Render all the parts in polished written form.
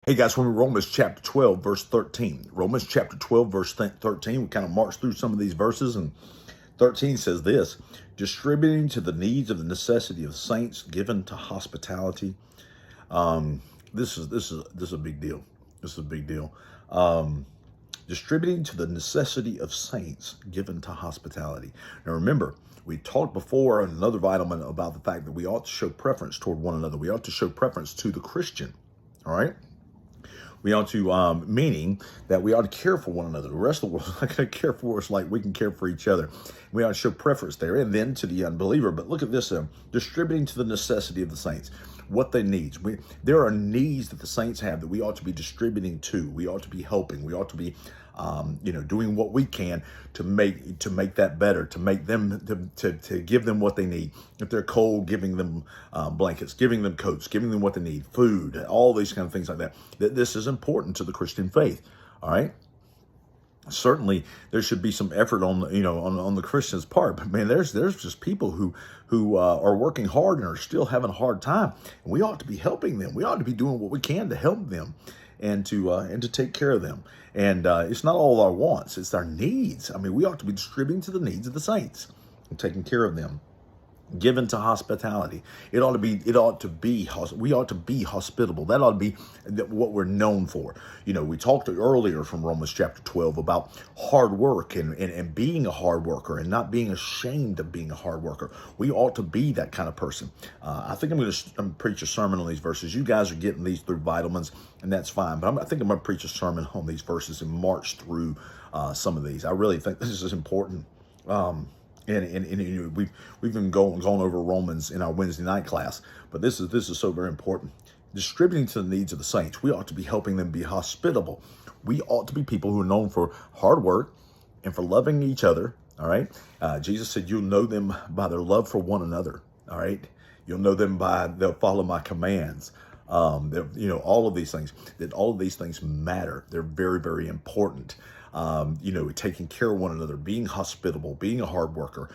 Hey guys, we're in Romans chapter 12, verse 13. Romans chapter 12, verse 13. We kind of marched through some of these verses, and 13 says this: distributing to the needs of the necessity of saints, given to hospitality. This is a big deal. This is a big deal. Distributing to the necessity of saints, given to hospitality. Now remember, we talked before in another vitamin about the fact that we ought to show preference toward one another. We ought to show preference to the Christian. All right. We ought to, meaning that we ought to care for one another. The rest of the world is not going to care for us like we can care for each other. We ought to show preference there, and then to the unbeliever. But look at this, distributing to the necessity of the saints, what they need. There are needs that the saints have that we ought to be distributing to. We ought to be helping. We ought to be, doing what we can to make that better, to make them, to give them what they need. If they're cold, giving them blankets, giving them coats, giving them what they need, food, all these kind of things like that. This is important to the Christian faith. All right. Certainly, there should be some effort on the Christian's part. But man, there's just people who are working hard and are still having a hard time. And we ought to be helping them. We ought to be doing what we can to help them and to take care of them. And it's not all our wants; it's our needs. I mean, we ought to be distributing to the needs of the saints and taking care of them. Given to hospitality. We ought to be hospitable. That ought to be what we're known for. We talked earlier from Romans chapter 12 about hard work and being a hard worker and not being ashamed of being a hard worker. We ought to be that kind of person. I think I'm going to preach a sermon on these verses. You guys are getting these through vitamins, and that's fine. But I think I'm going to preach a sermon on these verses and march through some of these. I really think this is important. And we've been gone over Romans in our Wednesday night class, but this is so very important. Distributing to the needs of the saints, we ought to be helping them be hospitable. We ought to be people who are known for hard work and for loving each other. All right, Jesus said, "You'll know them by their love for one another." All right, you'll know them by they'll follow my commands. All of these things. That all of these things matter. They're very, very important. Taking care of one another, being hospitable, being a hard worker,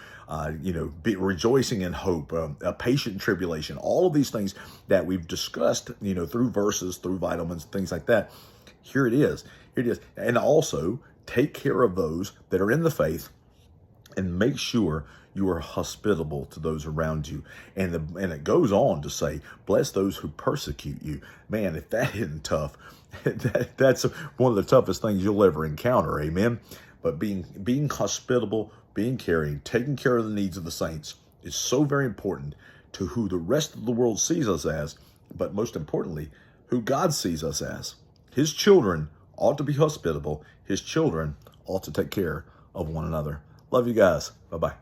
rejoicing in hope, a patient in tribulation, all of these things that we've discussed, through verses, through vitamins, things like that. Here it is. And also take care of those that are in the faith and make sure you are hospitable to those around you. And it goes on to say, bless those who persecute you. Man, if that isn't tough, that's one of the toughest things you'll ever encounter. Amen. But being hospitable, being caring, taking care of the needs of the saints is so very important to who the rest of the world sees us as, but most importantly, who God sees us as. His children ought to be hospitable. His children ought to take care of one another. Love you guys. Bye-bye.